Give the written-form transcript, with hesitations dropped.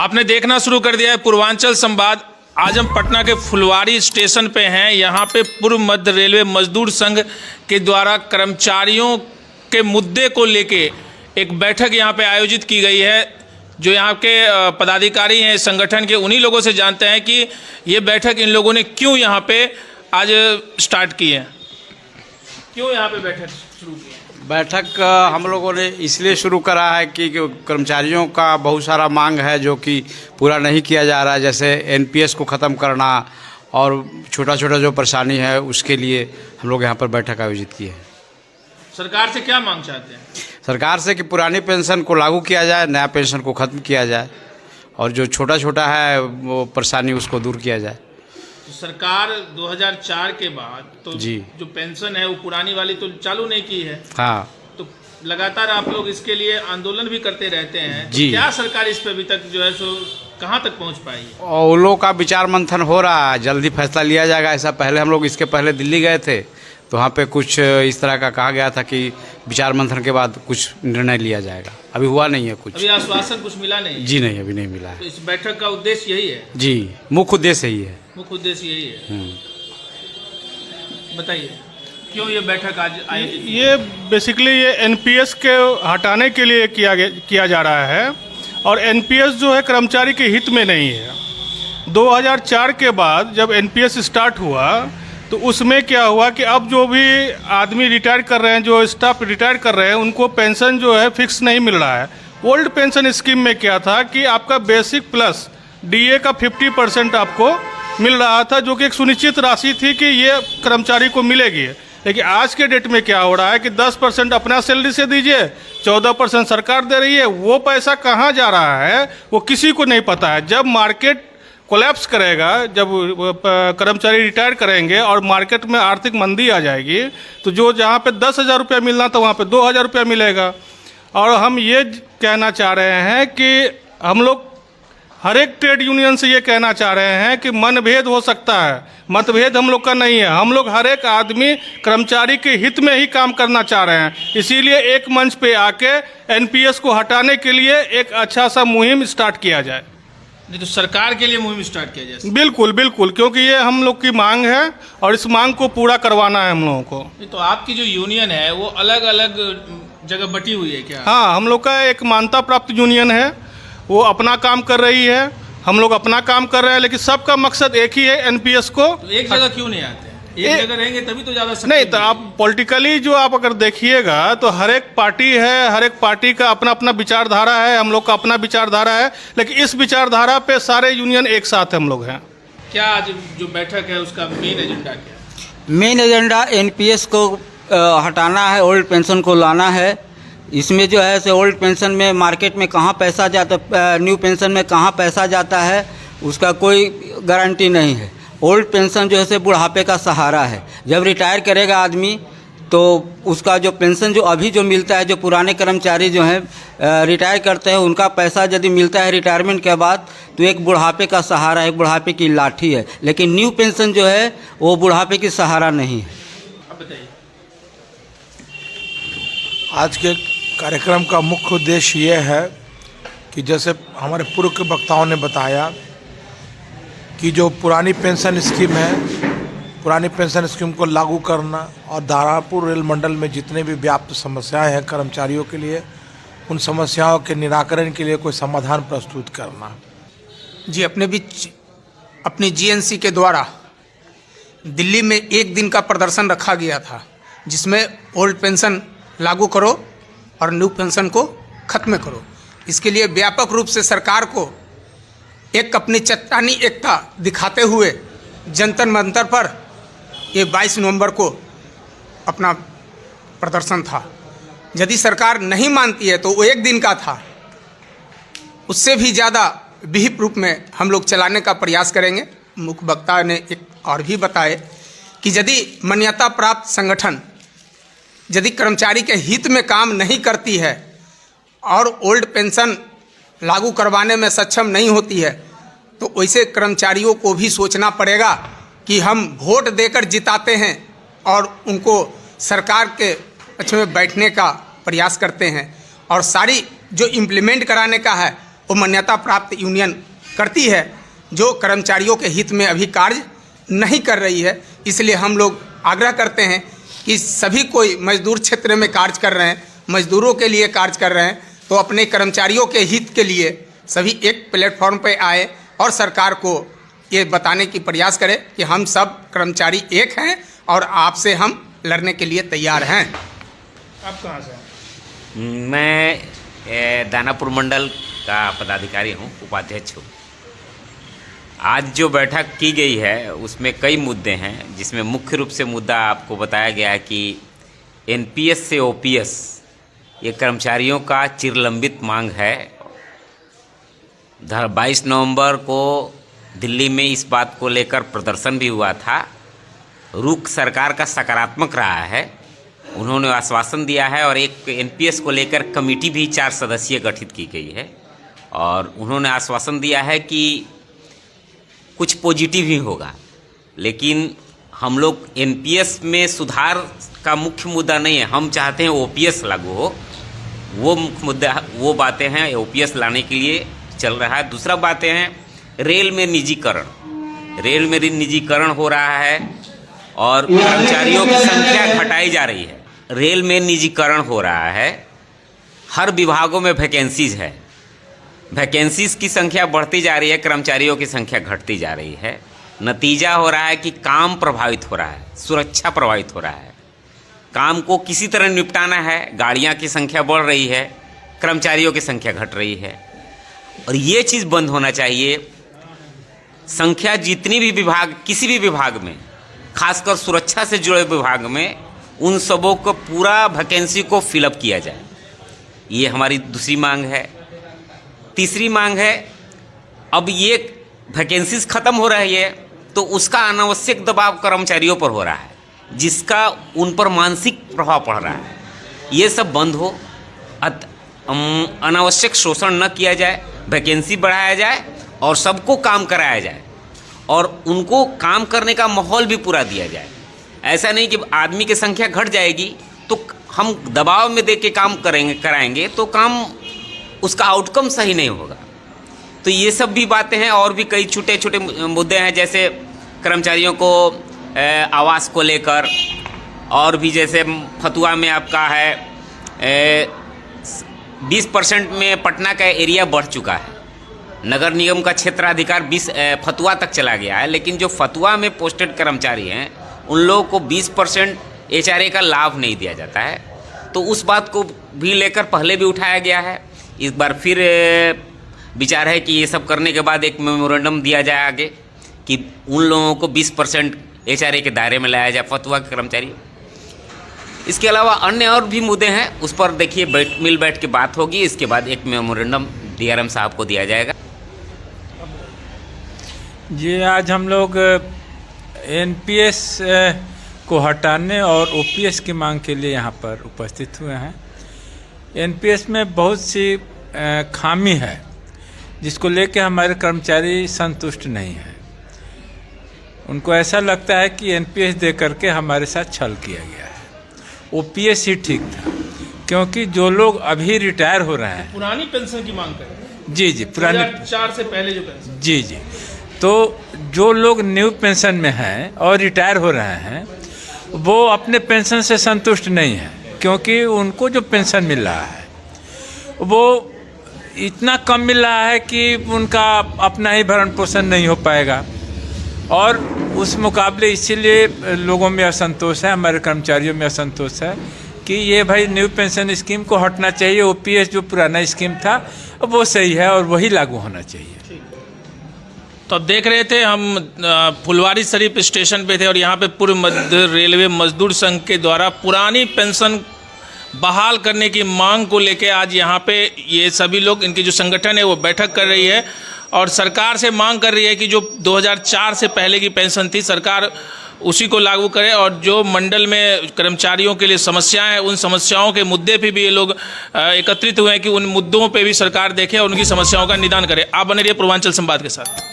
आपने देखना शुरू कर दिया है पूर्वांचल संवाद। आज हम पटना के फुलवारी स्टेशन पे हैं। यहाँ पे पूर्व मध्य रेलवे मजदूर संघ के द्वारा कर्मचारियों के मुद्दे को लेके एक बैठक यहाँ पे आयोजित की गई है। जो यहाँ के पदाधिकारी हैं संगठन के, उन्हीं लोगों से जानते हैं कि ये बैठक इन लोगों ने क्यों यहाँ पे आज स्टार्ट की है, क्यों यहाँ पे बैठक शुरू की है। बैठक हम लोगों ने इसलिए शुरू करा है कि कर्मचारियों का बहुत सारा मांग है जो कि पूरा नहीं किया जा रहा है, जैसे एनपीएस को ख़त्म करना और छोटा छोटा जो परेशानी है उसके लिए हम लोग यहाँ पर बैठक आयोजित की है। सरकार से क्या मांग चाहते हैं? सरकार से कि पुरानी पेंशन को लागू किया जाए, नया पेंशन को ख़त्म किया जाए और जो छोटा छोटा है वो परेशानी उसको दूर किया जाए। तो सरकार 2004 के बाद तो जी जो पेंशन है वो पुरानी वाली तो चालू नहीं की है। हाँ, तो लगातार आप लोग इसके लिए आंदोलन भी करते रहते हैं। जी। तो क्या सरकार इस पे अभी तक जो है सो कहाँ तक पहुँच पाई है? और उन लोगों का विचार मंथन हो रहा है, जल्दी फैसला लिया जाएगा। ऐसा पहले हम लोग इसके पहले दिल्ली गए थे तो वहाँ पे कुछ इस तरह का कहा गया था कि विचार मंथन के बाद कुछ निर्णय लिया जाएगा। अभी हुआ नहीं है कुछ। अभी आश्वासन कुछ मिला नहीं? जी नहीं, अभी नहीं मिला है। तो इस बैठक का उद्देश्य यही है? जी, मुख्य उद्देश्य यही है। मुख्य उद्देश्य यही है। बताइए क्यों ये बैठक आज आयोजित? ये बेसिकली ये एनपीएस के हटाने के लिए किया जा रहा है और एनपीएस जो है कर्मचारी के हित में नहीं है। 2004 के बाद जब एनपीएस स्टार्ट हुआ तो उसमें क्या हुआ कि अब जो भी आदमी रिटायर कर रहे हैं, जो स्टाफ रिटायर कर रहे हैं, उनको पेंशन जो है फिक्स नहीं मिल रहा है। ओल्ड पेंशन स्कीम में क्या था कि आपका बेसिक प्लस डीए का 50% आपको मिल रहा था, जो कि एक सुनिश्चित राशि थी कि ये कर्मचारी को मिलेगी। लेकिन आज के डेट में क्या हो रहा है कि 10% अपना सैलरी से दीजिए, 14% सरकार दे रही है। वो पैसा कहाँ जा रहा है वो किसी को नहीं पता है। जब मार्केट कोलैप्स करेगा, जब कर्मचारी रिटायर करेंगे और मार्केट में आर्थिक मंदी आ जाएगी तो जो जहाँ पे 10,000 रुपया मिलना था वहाँ पे 2,000 रुपया मिलेगा। और हम ये कहना चाह रहे हैं कि हम लोग हर एक ट्रेड यूनियन से ये कहना चाह रहे हैं कि मनभेद हो सकता है, मतभेद हम लोग का नहीं है। हम लोग हर एक आदमी कर्मचारी के हित में ही काम करना चाह रहे हैं। इसीलिए एक मंच पे आके एनपीएस को हटाने के लिए एक अच्छा सा मुहिम स्टार्ट किया जाए। नहीं तो सरकार के लिए मुहिम स्टार्ट किया जाए? बिल्कुल बिल्कुल, क्योंकि ये हम लोग की मांग है और इस मांग को पूरा करवाना है हम लोगों को। नहीं तो आपकी जो यूनियन है वो अलग अलग जगह बटी हुई है क्या? हाँ, हम लोग का एक मान्यता प्राप्त यूनियन है, वो अपना काम कर रही है, हम लोग अपना काम कर रहे हैं, लेकिन सबका मकसद एक ही है, एनपीएस को। तो एक जगह क्यों नहीं आते? एक जगह रहेंगे तभी तो ज़्यादा नहीं तो आप पॉलिटिकली जो आप अगर देखिएगा तो हर एक पार्टी है, हर एक पार्टी का अपना अपना विचारधारा है, हम लोग का अपना विचारधारा है, लेकिन इस विचारधारा पे सारे यूनियन एक साथ हम लोग हैं। क्या आज जो बैठक है उसका मेन एजेंडा क्या है? मेन एजेंडा एनपीएस को हटाना है, ओल्ड पेंशन को लाना है। इसमें जो है से ओल्ड पेंशन में मार्केट में कहाँ पैसा जाता, न्यू पेंशन में कहाँ पैसा जाता है उसका कोई गारंटी नहीं है। ओल्ड पेंशन जो है से बुढ़ापे का सहारा है। जब रिटायर करेगा आदमी तो उसका जो पेंशन जो अभी जो मिलता है, जो पुराने कर्मचारी जो हैं रिटायर करते हैं, उनका पैसा यदि मिलता है रिटायरमेंट के बाद तो एक बुढ़ापे का सहारा है, एक बुढ़ापे की लाठी है। लेकिन न्यू पेंशन जो है वो बुढ़ापे की सहारा नहीं है। अब बताइए। आज के कार्यक्रम का मुख्य उद्देश्य ये है कि जैसे हमारे पूर्व के वक्ताओं ने बताया कि जो पुरानी पेंशन स्कीम है, पुरानी पेंशन स्कीम को लागू करना और दानापुर रेल मंडल में जितने भी व्याप्त समस्याएं हैं कर्मचारियों के लिए, उन समस्याओं के निराकरण के लिए कोई समाधान प्रस्तुत करना। जी, अपने बीच अपनी जीएनसी के द्वारा दिल्ली में एक दिन का प्रदर्शन रखा गया था, जिसमें ओल्ड पेंशन लागू करो और न्यू पेंशन को ख़त्म करो। इसके लिए व्यापक रूप से सरकार को एक अपनी चट्टानी एकता दिखाते हुए जंतर मंतर पर ये 22 नवंबर को अपना प्रदर्शन था। यदि सरकार नहीं मानती है तो वो एक दिन का था, उससे भी ज़्यादा विहिप रूप में हम लोग चलाने का प्रयास करेंगे। मुख्य वक्ता ने एक और भी बताए कि यदि मान्यता प्राप्त संगठन यदि कर्मचारी के हित में काम नहीं करती है और ओल्ड पेंशन लागू करवाने में सक्षम नहीं होती है तो वैसे कर्मचारियों को भी सोचना पड़ेगा कि हम वोट देकर जिताते हैं और उनको सरकार के पक्ष में बैठने का प्रयास करते हैं और सारी जो इम्प्लीमेंट कराने का है वो मान्यता प्राप्त यूनियन करती है, जो कर्मचारियों के हित में अभी कार्य नहीं कर रही है। इसलिए हम लोग आग्रह करते हैं कि सभी कोई मजदूर क्षेत्र में कार्य कर रहे हैं, मजदूरों के लिए कार्य कर रहे हैं, तो अपने कर्मचारियों के हित के लिए सभी एक प्लेटफॉर्म पे आए और सरकार को ये बताने की प्रयास करें कि हम सब कर्मचारी एक हैं और आपसे हम लड़ने के लिए तैयार हैं। आप कहाँ से हैं? मैं दानापुर मंडल का पदाधिकारी हूँ, उपाध्यक्ष हूँ। आज जो बैठक की गई है उसमें कई मुद्दे हैं, जिसमें मुख्य रूप से मुद्दा आपको बताया गया है कि एनपीएस से ओपीएस ये कर्मचारियों का चिरलंबित मांग है। 22 नवंबर को दिल्ली में इस बात को लेकर प्रदर्शन भी हुआ था। रुख सरकार का सकारात्मक रहा है, उन्होंने आश्वासन दिया है और एक एनपीएस को लेकर कमेटी भी 4 सदस्यीय गठित की गई है और उन्होंने आश्वासन दिया है कि कुछ पॉजिटिव ही होगा। लेकिन हम लोग एनपीएस में सुधार का मुख्य मुद्दा नहीं है, हम चाहते हैं ओपीएस लागू हो, वो मुख्य मुद्दा, वो बातें हैं ओपीएस लाने के लिए चल रहा है। दूसरा बातें हैं रेल में निजीकरण, रेल में निजीकरण हो रहा है और कर्मचारियों की संख्या घटाई जा रही है। रेल में निजीकरण हो रहा है, हर विभागों में वैकेंसीज है, वैकेंसीज की संख्या बढ़ती जा रही है, कर्मचारियों की संख्या घटती जा रही है। नतीजा हो रहा है कि काम प्रभावित हो रहा है, सुरक्षा प्रभावित हो रहा है, काम को किसी तरह निपटाना है, गाड़ियां की संख्या बढ़ रही है, कर्मचारियों की संख्या घट रही है और ये चीज़ बंद होना चाहिए। संख्या जितनी भी विभाग, किसी भी विभाग में, खासकर सुरक्षा से जुड़े विभाग में, उन सबों को पूरा वैकेंसी को फिलअप किया जाए, ये हमारी दूसरी मांग है। तीसरी मांग है, अब ये वैकेंसीज खत्म हो रही है तो उसका अनावश्यक दबाव कर्मचारियों पर हो रहा है, जिसका उन पर मानसिक प्रभाव पड़ रहा है। ये सब बंद हो, अनावश्यक शोषण न किया जाए, वैकेंसी बढ़ाया जाए और सबको काम कराया जाए और उनको काम करने का माहौल भी पूरा दिया जाए। ऐसा नहीं कि आदमी की संख्या घट जाएगी तो हम दबाव में दे के काम कराएंगे तो काम, उसका आउटकम सही नहीं होगा। तो ये सब भी बातें हैं और भी कई छोटे छोटे मुद्दे हैं, जैसे कर्मचारियों को आवास को लेकर, और भी जैसे फतुआ में आपका है 20% में पटना का एरिया बढ़ चुका है, नगर निगम का क्षेत्राधिकार 20 फतुआ तक चला गया है, लेकिन जो फतुआ में पोस्टेड कर्मचारी हैं उन लोगों को 20% एचआरए का लाभ नहीं दिया जाता है। तो उस बात को भी लेकर पहले भी उठाया गया है, इस बार फिर विचार है कि ये सब करने के बाद एक मेमोरेंडम दिया जाए आगे कि उन लोगों को 20% एचआरए के दायरे में लाया जाए, फतुआ के कर्मचारी। इसके अलावा अन्य और भी मुद्दे हैं, उस पर देखिए मिल बैठ के बात होगी, इसके बाद एक मेमोरेंडम डीआरएम साहब को दिया जाएगा। जी, आज हम लोग एनपीएस को हटाने और ओपीएस की मांग के लिए यहाँ पर उपस्थित हुए हैं। एनपीएस में बहुत सी खामी है जिसको लेके हमारे कर्मचारी संतुष्ट नहीं हैं। उनको ऐसा लगता है कि एनपीएस दे करके हमारे साथ छल किया गया है। ओपीएस ही ठीक था, क्योंकि जो लोग अभी रिटायर हो रहे हैं, पुरानी पेंशन की मांग करें। जी, पुरानी 2004 से पहले जो पेंशन। जी, तो जो लोग न्यू पेंशन में हैं और रिटायर हो रहे हैं वो अपने पेंशन से संतुष्ट नहीं हैं, क्योंकि उनको जो पेंशन मिल रहा है वो इतना कम मिल रहा है कि उनका अपना ही भरण पोषण नहीं हो पाएगा और उस मुकाबले इसीलिए लोगों में असंतोष है, हमारे कर्मचारियों में असंतोष है कि ये भाई न्यू पेंशन स्कीम को हटना चाहिए, ओपीएस जो पुराना स्कीम था वो सही है और वही लागू होना चाहिए। तो अब देख रहे थे हम फुलवारी शरीफ स्टेशन पे थे और यहाँ पे पूर्व मध्य रेलवे मजदूर संघ के द्वारा पुरानी पेंशन बहाल करने की मांग को लेके आज यहाँ पे ये सभी लोग, इनकी जो संगठन है वो बैठक कर रही है और सरकार से मांग कर रही है कि जो 2004 से पहले की पेंशन थी सरकार उसी को लागू करे और जो मंडल में कर्मचारियों के लिए समस्याएं हैं उन समस्याओं के मुद्दे पे भी ये लोग एकत्रित हुए हैं कि उन मुद्दों पे भी सरकार देखे और उनकी समस्याओं का निदान करे। आप बने रहिए पूर्वांचल संवाद के साथ।